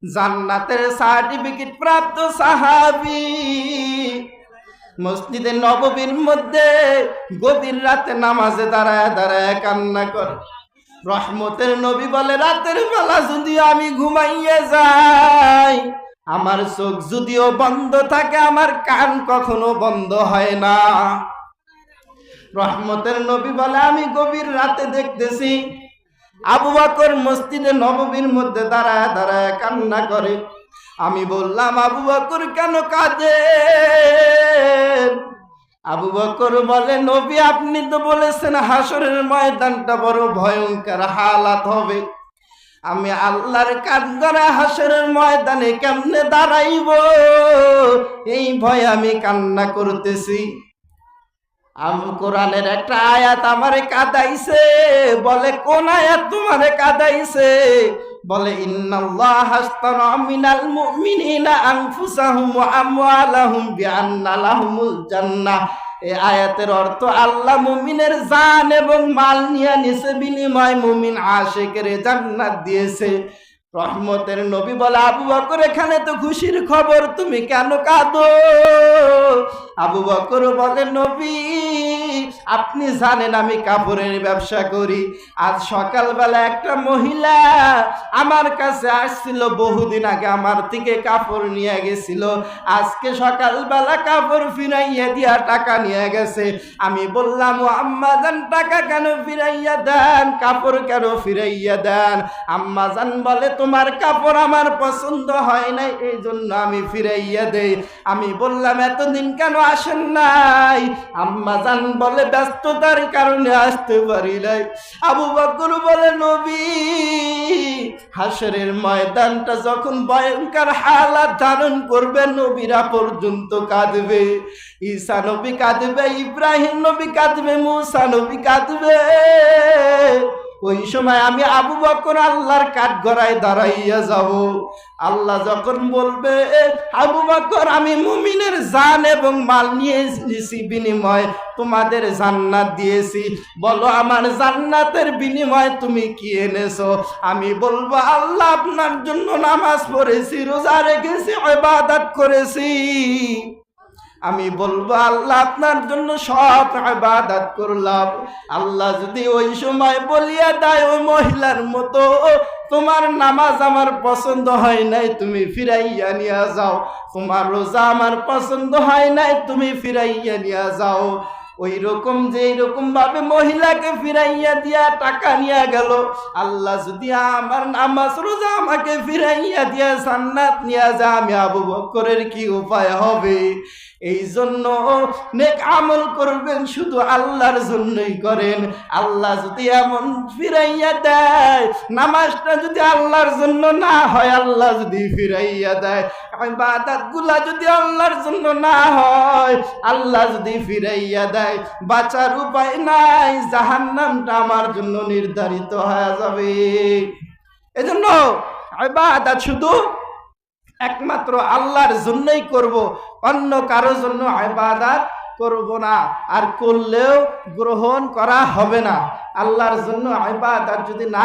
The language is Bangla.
জান্নাতের সার্টিফিকেট প্রাপ্ত সাহাবী মসজিদে নববীর মধ্যে গভীর রাতে নামাজে দাঁড়ায় দাঁড়ায় কান্না করে। রহমতের নবী বলে, রাতের বেলা যদি আমি ঘুমাইয়ে যাই, আমার চোখ যদিও বন্ধ থাকে, আমার কান কখনো বন্ধ হয় না। রহমতের নবী বলে, আমি গভীর রাতে দেখতেছি আবু বকর মসজিদে নববীর মধ্যে দাঁড়ায় দাঁড়ায় কান্না করে। আমি বললাম, আবু বকর কেন কাঁদে? আবু বকর বলে, নবী আপনি তো বলেছেন হাসরের ময়দানটা বড় ভয়ঙ্কর হালাত হবে, আমি আল্লাহর কাঠগড়া হাসরের ময়দানে কেমনে দাঁড়াইব, এই ভয়ে আমি কান্না করতেছি। আমি কোরআনের একটা আয়াত আমারে কাঁদাইছে। বলে, কোন আয়াত তোমারে কাঁদাইছে? বলে, ইন্নাল্লাহা আশতারা মিনাল মুমিনিনা আনফুসাহুম ওয়া আমওয়ালাহুম বিআন্না লাহুমুল জান্নাহ। এই আয়াতের অর্থ, আল্লাহ মুমিনের জান এবং মাল নিয়ে নিছে, বিনিময় মুমিন আশিকের জান্নাত দিয়েছে। রহমতের নবী বলে, আবু বকর এখানে তো খুশির খবর, তুমি কেন কাঁদো? আবু বকর বলে, নবী আপনি জানেন আমি কাপড়ের ব্যবসা করি। আজ সকালবেলা একটা মহিলা আমার কাছে আসছিল, বহুদিন আগে আমার থেকে কাপড় নিয়ে গেছিল, আজকে সকালবেলা কাপড় ফিরাইয়া দিয়া টাকা নিয়ে গেছে। আমি বললাম, ও আম্মাজান টাকা কেন ফিরাইয়া দেন, কাপড় কেন ফিরাইয়া দেন? আম্মাজান বলে, তোমার কাপড় আমার পছন্দ হয় নাই, এই জন্য আমি ফিরাইয়া দেই। আমি বললাম, এতদিন কেন আসেন নাই? আম্মাজান বলে, ব্যস্ততার কারণে আসতে পারি নাই। আবু বকর বলে, নবী হাসরের ময়দানটা যখন ভয়ঙ্কর হালাত ধারণ করবে, নবীরা পর্যন্ত কাঁদবে। ঈসা নবী কাঁদবে, ইব্রাহিম নবী কাঁদবে, মুসা নবী কাঁদবে। ওই সময় আমি আবু বকর আল্লাহর কাঠগড়ায় দাঁড়াইয়া যাব। আল্লাহ যখন বলবে, আবু বকর আমি মুমিনের জান এবং মাল নিয়ে এসেছি, বিনিময় তোমাদের জান্নাত দিয়েছি, বলো আমার জান্নাতের বিনিময় তুমি কি এনেছো? আমি বলবো, আল্লাহ আপনার জন্য নামাজ পড়েছি, রোজা রেখেছি, ইবাদত করেছি। আমি বলবো, আল্লাহ আপনার জন্য সব ইবাদত করলাম। আল্লাহ যদি ওই সময় বলিয়া দেয়, ওই মহিলার মতো, তোমার নামাজ আমার পছন্দ হয় নাই, তুমি ফিরাইয়া নিয়ে যাও, তোমার রোজা আমার পছন্দ হয় নাই, তুমি ফিরাইয়া নিয়ে যাও। ওই রকম যে এইরকম ভাবে মহিলাকে ফিরাইয়া দিয়া টাকা নিয়ে গেল, আল্লাহ যদি আমার নামাজ রোজা আমাকে ফিরাইয়া দিয়া জান্নাত নিয়ে যায়, আমি আবু বকরের কি উপায় হবে? এই জন্য নেক আমল করবেন শুধু আল্লাহর জন্যই করেন। আল্লাহ যদি এমন ফিরাইয়া দেয়, নামাজটা যদি আল্লাহর জন্য না হয়, আল্লাহ যদি ফিরাইয়া দেয়, ইবাদতগুলা যদি আল্লাহর জন্য না হয়, আল্লাহ যদি ফিরাইয়া দেয়, বাঁচার উপায় নাই, জাহান্নামটা আমার জন্য নির্ধারিত হয়ে যাবে। এজন্য ইবাদত শুধু একমাত্র আল্লাহর জন্যই করব, অন্য কারো জন্য ইবাদত করব না, আর করলেও গ্রহণ করা হবে না। আল্লাহর জন্য ইবাদত যদি না